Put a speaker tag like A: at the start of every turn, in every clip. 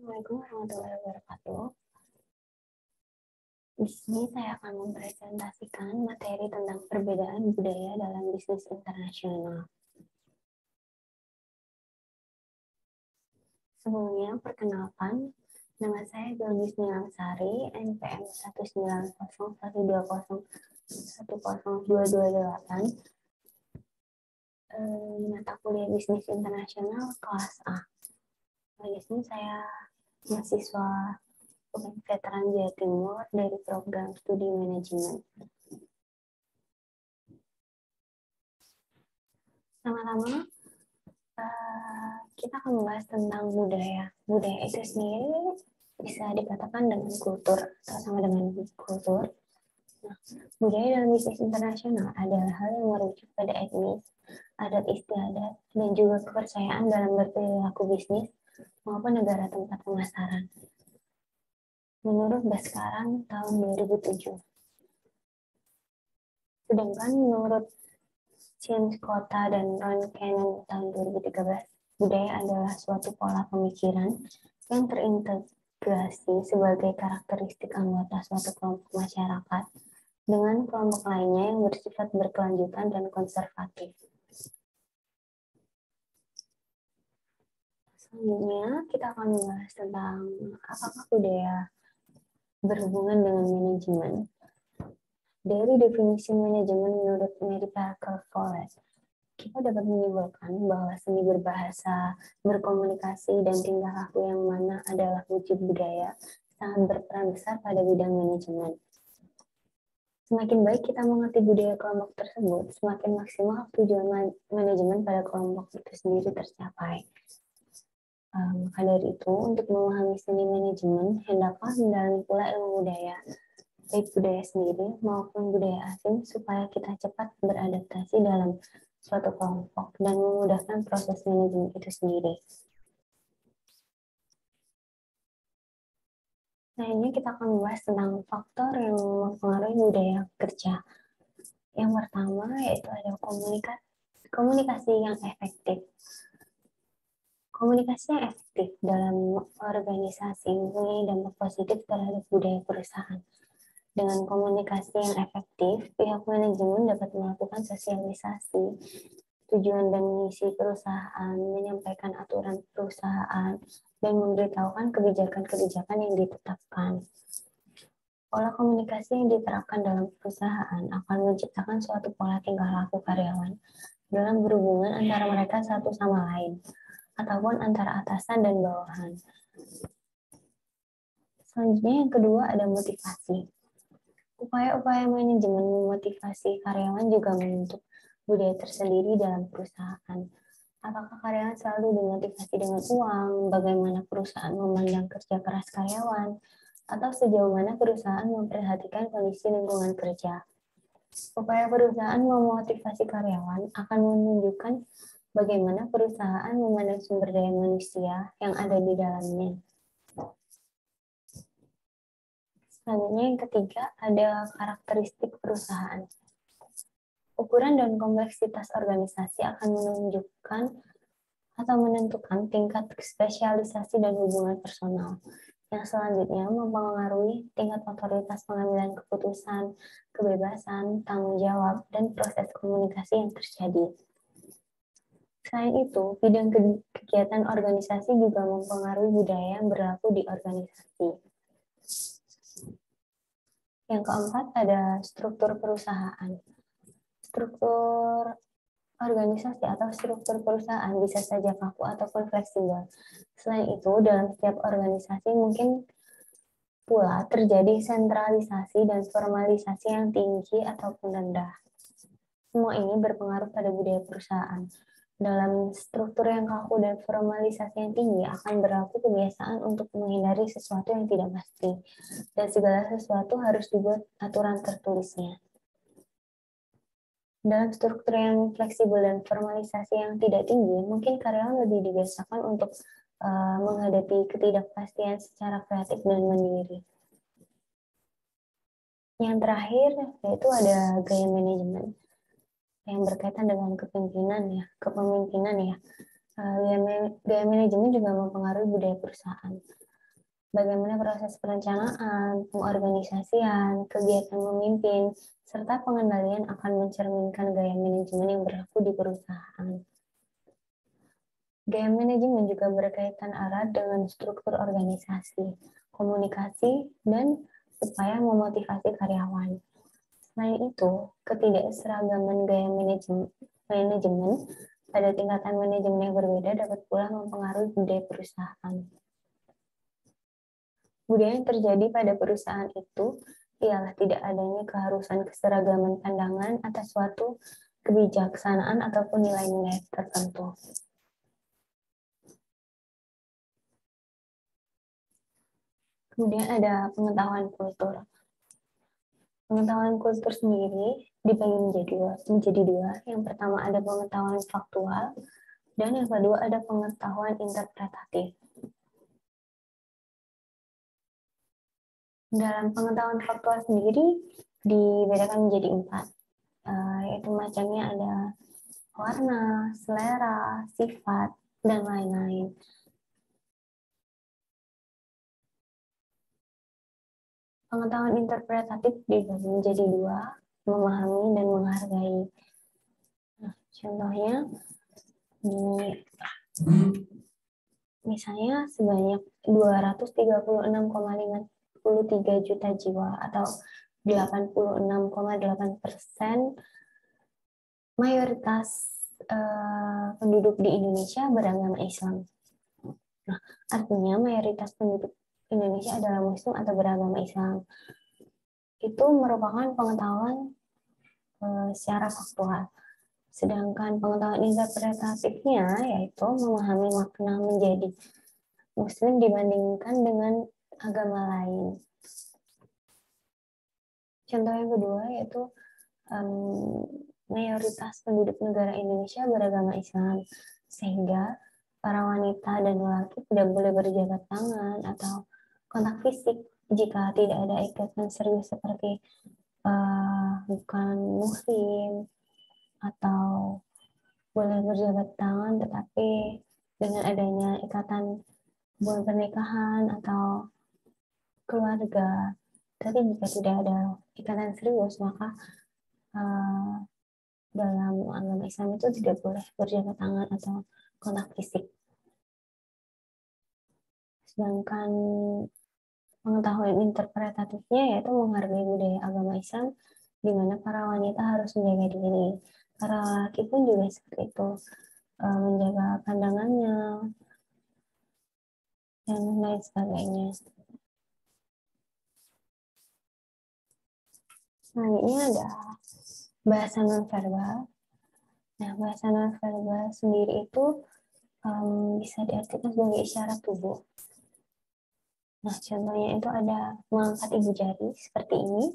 A: Assalamualaikum warahmatullahi wabarakatuh. Di sini saya akan mempresentasikan materi tentang perbedaan budaya dalam bisnis internasional. Sebelumnya, perkenalkan, nama saya Gelgis Nilangsari, NPM 19012010228, mata kuliah bisnis internasional kelas A. Di sini saya mahasiswa veteran Jawa Timur dari program studi manajemen. Sama-sama kita akan membahas tentang budaya. Budaya itu sendiri bisa dikatakan dengan kultur atau sama dengan kultur. Nah, budaya dalam bisnis internasional adalah hal yang merujuk pada etnis, adat istiadat, dan juga kepercayaan dalam berperilaku bisnis maupun negara tempat pemasaran. Menurut Baskaran tahun 2007. Sedangkan menurut James Kota dan Ron Cannon tahun 2013, budaya adalah suatu pola pemikiran yang terintegrasi sebagai karakteristik anggota suatu kelompok masyarakat dengan kelompok lainnya yang bersifat berkelanjutan dan konservatif. Selanjutnya, kita akan membahas tentang apakah budaya berhubungan dengan manajemen. Dari definisi manajemen menurut Mary Parker Follett, kita dapat menyimpulkan bahwa seni berbahasa, berkomunikasi, dan tingkah laku yang mana adalah wujud budaya sangat berperan besar pada bidang manajemen. Semakin baik kita mengerti budaya kelompok tersebut, semakin maksimal tujuan manajemen pada kelompok itu sendiri tercapai. Maka dari itu, untuk memahami seni manajemen, hendaklah mendalami pula ilmu budaya, baik budaya sendiri maupun budaya asing, supaya kita cepat beradaptasi dalam suatu kelompok dan memudahkan proses manajemen itu sendiri. Selanjutnya kita akan membahas tentang faktor yang mempengaruhi budaya kerja. Yang pertama yaitu ada komunikasi yang efektif. Komunikasi yang efektif dalam organisasi mempunyai dampak positif terhadap budaya perusahaan. Dengan komunikasi yang efektif, pihak manajemen dapat melakukan sosialisasi, tujuan dan misi perusahaan, menyampaikan aturan perusahaan, dan memberitahukan kebijakan-kebijakan yang ditetapkan. Pola komunikasi yang diterapkan dalam perusahaan akan menciptakan suatu pola tingkah laku karyawan dalam berhubungan antara mereka satu sama lain, ataupun antara atasan dan bawahan. Selanjutnya yang kedua ada motivasi. Upaya-upaya manajemen memotivasi karyawan juga membentuk budaya tersendiri dalam perusahaan. Apakah karyawan selalu dimotivasi dengan uang, bagaimana perusahaan memandang kerja keras karyawan, atau sejauh mana perusahaan memperhatikan kondisi lingkungan kerja. Upaya perusahaan memotivasi karyawan akan menunjukkan bagaimana perusahaan memandang sumber daya manusia yang ada di dalamnya. Selanjutnya yang ketiga ada karakteristik perusahaan. Ukuran dan kompleksitas organisasi akan menunjukkan atau menentukan tingkat spesialisasi dan hubungan personal. Yang selanjutnya mempengaruhi tingkat otoritas pengambilan keputusan, kebebasan, tanggung jawab, dan proses komunikasi yang terjadi. Selain itu, bidang kegiatan organisasi juga mempengaruhi budaya yang berlaku di organisasi. Yang keempat ada struktur perusahaan. Struktur organisasi atau struktur perusahaan bisa saja kaku ataupun fleksibel. Selain itu, dalam setiap organisasi mungkin pula terjadi sentralisasi dan formalisasi yang tinggi ataupun rendah. Semua ini berpengaruh pada budaya perusahaan. Dalam struktur yang kaku dan formalisasi yang tinggi akan berlaku kebiasaan untuk menghindari sesuatu yang tidak pasti, dan segala sesuatu harus dibuat aturan tertulisnya. Dalam struktur yang fleksibel dan formalisasi yang tidak tinggi, mungkin karyawan lebih dibiasakan untuk menghadapi ketidakpastian secara kreatif dan mandiri. Yang terakhir, yaitu ada gaya manajemen yang berkaitan dengan kepemimpinan ya. Gaya manajemen juga mempengaruhi budaya perusahaan. bagaimana proses perencanaan, pengorganisasian, kegiatan memimpin, serta pengendalian akan mencerminkan gaya manajemen yang berlaku di perusahaan. Gaya manajemen juga berkaitan erat dengan struktur organisasi, komunikasi, dan upaya memotivasi karyawan. Selain itu, ketidakseragaman gaya manajemen pada tingkatan manajemen yang berbeda dapat pula mempengaruhi budaya perusahaan. Budaya yang terjadi pada perusahaan itu ialah tidak adanya keharusan keseragaman pandangan atas suatu kebijaksanaan ataupun nilai-nilai tertentu. Kemudian ada pengetahuan kultur. Pengetahuan kultur sendiri dibagi menjadi dua. Yang pertama ada pengetahuan faktual, dan yang kedua ada pengetahuan interpretatif. Dalam pengetahuan faktual sendiri dibedakan menjadi 4, yaitu macamnya ada warna, selera, sifat, dan lain-lain. Pengetahuan interpretatif dibagi menjadi 2, memahami dan menghargai. Nah, contohnya, misalnya sebanyak 236,53 juta jiwa atau 86,8% mayoritas penduduk di Indonesia beragama Islam. Nah, artinya mayoritas penduduk Indonesia adalah Muslim atau beragama Islam. Itu merupakan pengetahuan secara faktual. Sedangkan pengetahuan interpretatifnya yaitu memahami makna menjadi Muslim dibandingkan dengan agama lain. Contoh yang kedua yaitu mayoritas penduduk negara Indonesia beragama Islam, sehingga para wanita dan lelaki tidak boleh berjabat tangan atau kontak fisik jika tidak ada ikatan serius seperti bukan Muslim, atau boleh berjabat tangan tetapi dengan adanya ikatan hubungan pernikahan atau keluarga. Tapi jika tidak ada ikatan serius, maka dalam agama Islam itu tidak boleh berjabat tangan atau kontak fisik. Sedangkan pengetahuan interpretatifnya yaitu menghargai budaya agama Islam, di mana para wanita harus menjaga diri. Para laki pun juga seperti itu, menjaga pandangannya, dan lain sebagainya. Selanjutnya ada bahasa nonverbal. Nah, bahasa nonverbal sendiri itu bisa diartikan sebagai isyarat tubuh. Nah, contohnya itu ada mengangkat ibu jari seperti ini.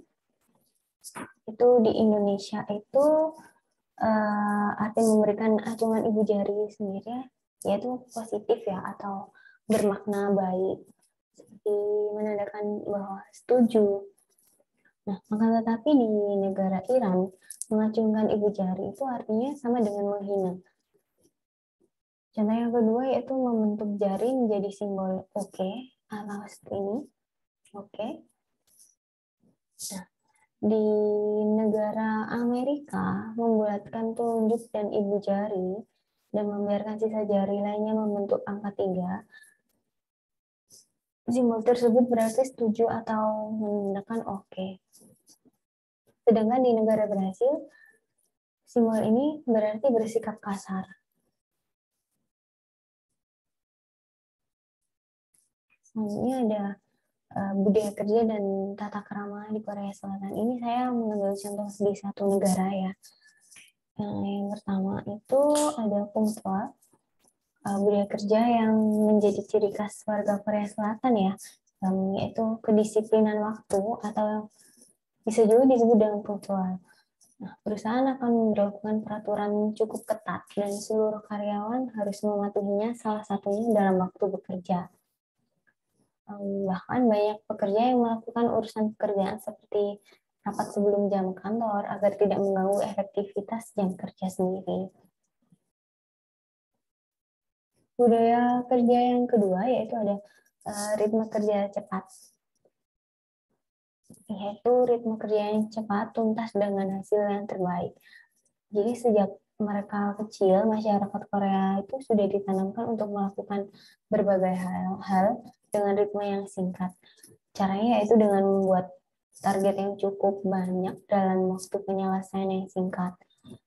A: Itu di Indonesia itu arti memberikan acungan ibu jari sendiri, yaitu positif ya, atau bermakna baik, seperti menandakan bahwa setuju. Nah, akan tetapi di negara Iran, mengacungkan ibu jari itu artinya sama dengan menghina. Contoh yang kedua yaitu membentuk jari menjadi simbol oke, atau seperti ini, oke. Nah, di negara Amerika, membulatkan telunjuk dan ibu jari dan membiarkan sisa jari lainnya membentuk angka 3. Simbol tersebut berarti setuju atau menandakan oke. Sedangkan di negara Brasil, simbol ini berarti bersikap kasar. Selanjutnya ada budaya kerja dan tata krama di Korea Selatan. Ini saya mengambil contoh di satu negara ya. Yang pertama itu ada punktual, budaya kerja yang menjadi ciri khas warga Korea Selatan ya, yaitu kedisiplinan waktu atau bisa juga disebut dengan punktual. Nah, perusahaan akan memberlakukan peraturan cukup ketat dan seluruh karyawan harus mematuhinya, salah satunya dalam waktu bekerja. Bahkan banyak pekerja yang melakukan urusan pekerjaan seperti rapat sebelum jam kantor agar tidak mengganggu efektivitas jam kerja sendiri. Budaya kerja yang kedua yaitu ada ritme kerja cepat, yaitu ritme kerja yang cepat, tuntas dengan hasil yang terbaik. Jadi sejak mereka kecil, masyarakat Korea itu sudah ditanamkan untuk melakukan berbagai hal dengan ritme yang singkat. Caranya yaitu dengan membuat target yang cukup banyak dalam waktu penyelesaian yang singkat.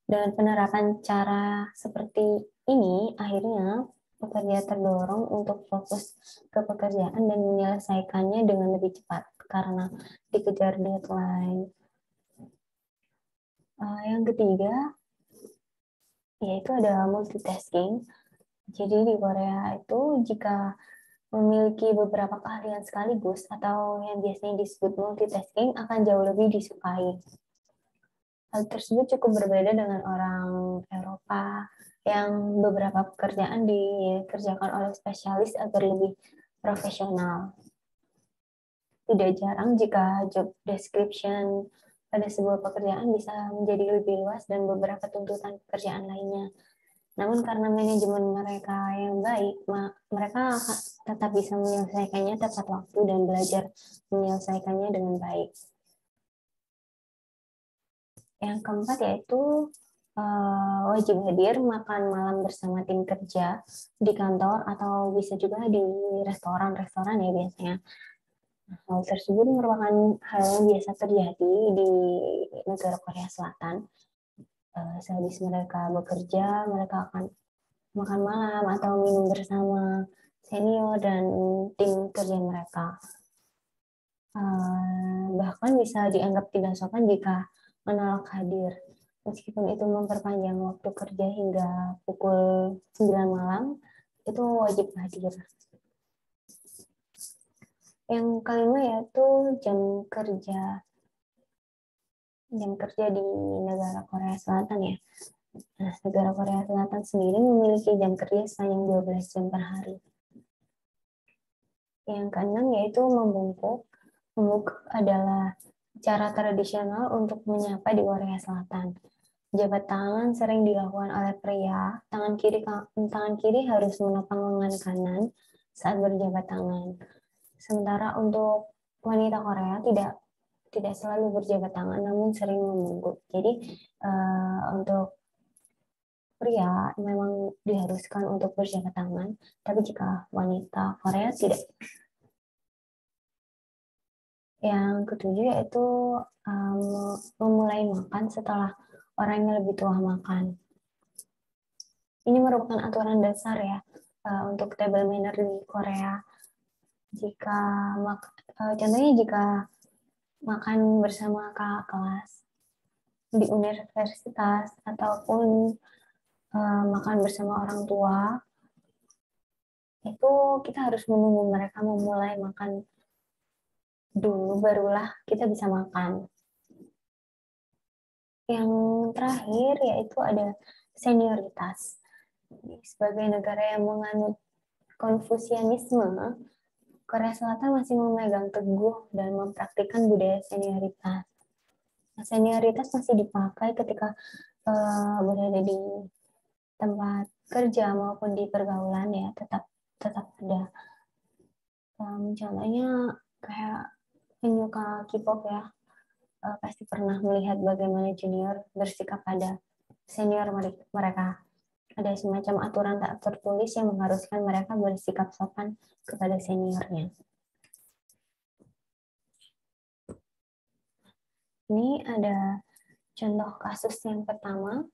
A: Dengan penerapan cara seperti ini, akhirnya pekerja terdorong untuk fokus ke pekerjaan dan menyelesaikannya dengan lebih cepat karena dikejar deadline. Yang ketiga, yaitu adalah multitasking. Jadi di Korea itu jika memiliki beberapa keahlian sekaligus atau yang biasanya disebut multitasking akan jauh lebih disukai. Hal tersebut cukup berbeda dengan orang Eropa yang beberapa pekerjaan dikerjakan oleh spesialis agar lebih profesional. Tidak jarang jika job description pada sebuah pekerjaan bisa menjadi lebih luas dan beberapa tuntutan pekerjaan lainnya. Namun karena manajemen mereka yang baik, mereka tetap bisa menyelesaikannya tepat waktu dan belajar menyelesaikannya dengan baik. Yang keempat yaitu wajib hadir makan malam bersama tim kerja di kantor atau bisa juga di restoran-restoran ya biasanya. Hal tersebut merupakan hal yang biasa terjadi di negara Korea Selatan. Sehabis mereka bekerja, mereka akan makan malam atau minum bersama senior dan tim kerja mereka. Bahkan bisa dianggap tidak sopan jika menolak hadir. Meskipun itu memperpanjang waktu kerja hingga pukul 9 malam, itu wajib hadir. Yang kelima yaitu jam kerja. Jam kerja di negara Korea Selatan ya. Nah, negara Korea Selatan sendiri memiliki jam kerja sepanjang 12 jam per hari. Yang keenam yaitu membungkuk. Membungkuk adalah cara tradisional untuk menyapa di Korea Selatan. Jabat tangan sering dilakukan oleh pria. Tangan kiri harus menopang lengan kanan saat berjabat tangan. Sementara untuk wanita Korea tidak selalu berjabat tangan, namun sering membungkuk. Jadi untuk pria memang diharuskan untuk berjabat tangan, tapi jika wanita Korea tidak. Yang ketujuh yaitu memulai makan setelah orang yang lebih tua makan. Ini merupakan aturan dasar ya untuk table manner di Korea. Contohnya jika makan bersama kakak kelas di universitas ataupun makan bersama orang tua, itu kita harus menunggu mereka memulai makan dulu, barulah kita bisa makan. Yang terakhir yaitu ada senioritas. Sebagai negara yang menganut Konfusianisme, Korea Selatan masih memegang teguh dan mempraktikkan budaya senioritas. Senioritas masih dipakai ketika berada di tempat kerja maupun di pergaulan ya, tetap ada. Contohnya kayak penyuka K-pop ya, pasti pernah melihat bagaimana junior bersikap pada senior mereka. Ada semacam aturan tak tertulis yang mengharuskan mereka bersikap sopan kepada seniornya. Ini ada contoh kasus yang pertama,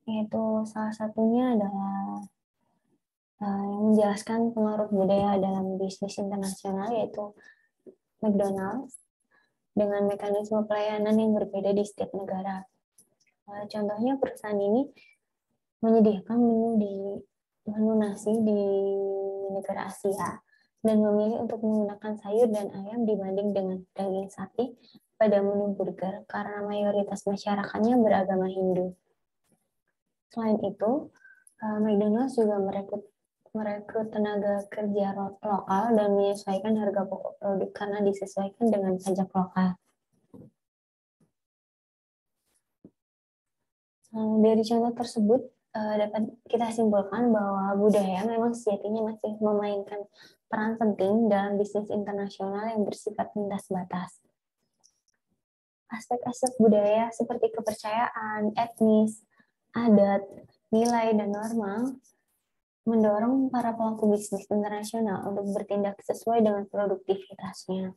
A: yaitu salah satunya adalah yang menjelaskan pengaruh budaya dalam bisnis internasional, yaitu McDonald's, dengan mekanisme pelayanan yang berbeda di setiap negara. Contohnya perusahaan ini menyediakan menu nasi di negara Asia dan memilih untuk menggunakan sayur dan ayam dibanding dengan daging sapi pada menu burger karena mayoritas masyarakatnya beragama Hindu. Selain itu, McDonald's juga merekrut tenaga kerja lokal dan menyesuaikan harga pokok produk karena disesuaikan dengan pajak lokal. Dari contoh tersebut, dapat kita simpulkan bahwa budaya memang sejatinya masih memainkan peran penting dalam bisnis internasional yang bersifat lintas batas. Aspek-aspek budaya seperti kepercayaan, etnis, adat, nilai, dan norma mendorong para pelaku bisnis internasional untuk bertindak sesuai dengan produktivitasnya.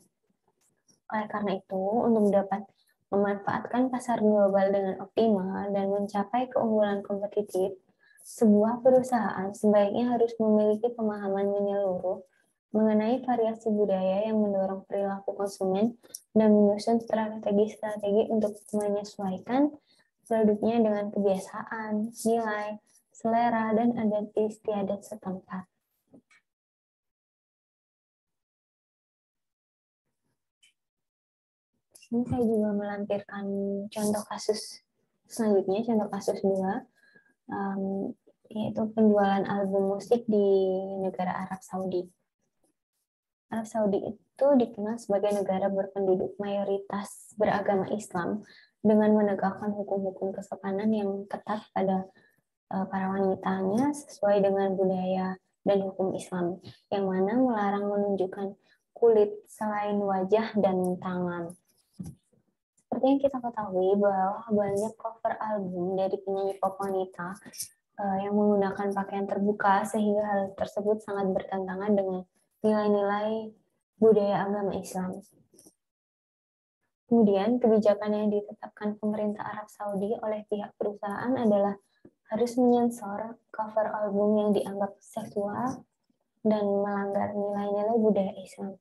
A: Oleh karena itu, untuk dapat memanfaatkan pasar global dengan optimal dan mencapai keunggulan kompetitif, sebuah perusahaan sebaiknya harus memiliki pemahaman menyeluruh mengenai variasi budaya yang mendorong perilaku konsumen dan menyusun strategi-strategi untuk menyesuaikan produknya dengan kebiasaan, nilai, selera, dan adat istiadat setempat. Ini saya juga melampirkan contoh kasus selanjutnya, contoh kasus 2, yaitu penjualan album musik di negara Arab Saudi. Arab Saudi itu dikenal sebagai negara berpenduduk mayoritas beragama Islam dengan menegakkan hukum-hukum kesopanan yang ketat pada para wanitanya sesuai dengan budaya dan hukum Islam, yang mana melarang menunjukkan kulit selain wajah dan tangan. Seperti yang kita ketahui bahwa banyak cover album dari penyanyi pop wanita yang menggunakan pakaian terbuka, sehingga hal tersebut sangat bertentangan dengan nilai-nilai budaya agama Islam. Kemudian, kebijakan yang ditetapkan pemerintah Arab Saudi oleh pihak perusahaan adalah harus menyensor cover album yang dianggap seksual dan melanggar nilai-nilai budaya Islam.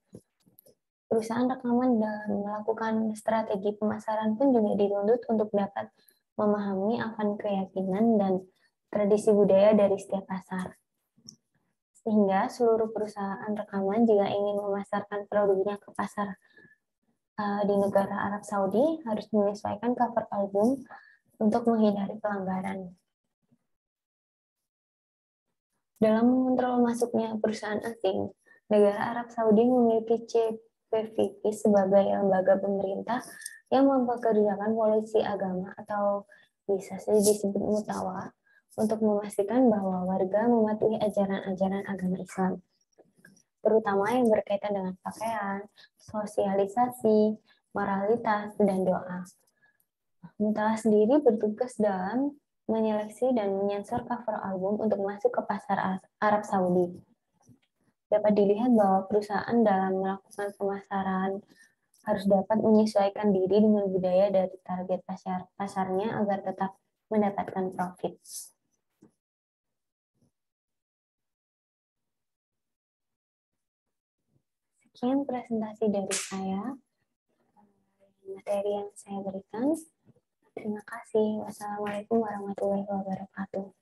A: Perusahaan rekaman dan melakukan strategi pemasaran pun juga dituntut untuk dapat memahami akan keyakinan dan tradisi budaya dari setiap pasar. Sehingga seluruh perusahaan rekaman jika ingin memasarkan produknya ke pasar di negara Arab Saudi harus menyesuaikan cover album untuk menghindari pelanggaran. Dalam mengontrol masuknya perusahaan asing, negara Arab Saudi memiliki CPVP sebagai lembaga pemerintah yang mempekerjakan polisi agama atau bisa saja disebut mutawa untuk memastikan bahwa warga mematuhi ajaran-ajaran agama Islam, terutama yang berkaitan dengan pakaian, sosialisasi, moralitas, dan doa. Mutawa sendiri bertugas dalam menyeleksi dan menyensor cover album untuk masuk ke pasar Arab Saudi. Dapat dilihat bahwa perusahaan dalam melakukan pemasaran harus dapat menyesuaikan diri dengan budaya dari target pasarnya agar tetap mendapatkan profit. Sekian presentasi dari saya, materi yang saya berikan. Terima kasih. Wassalamualaikum warahmatullahi wabarakatuh.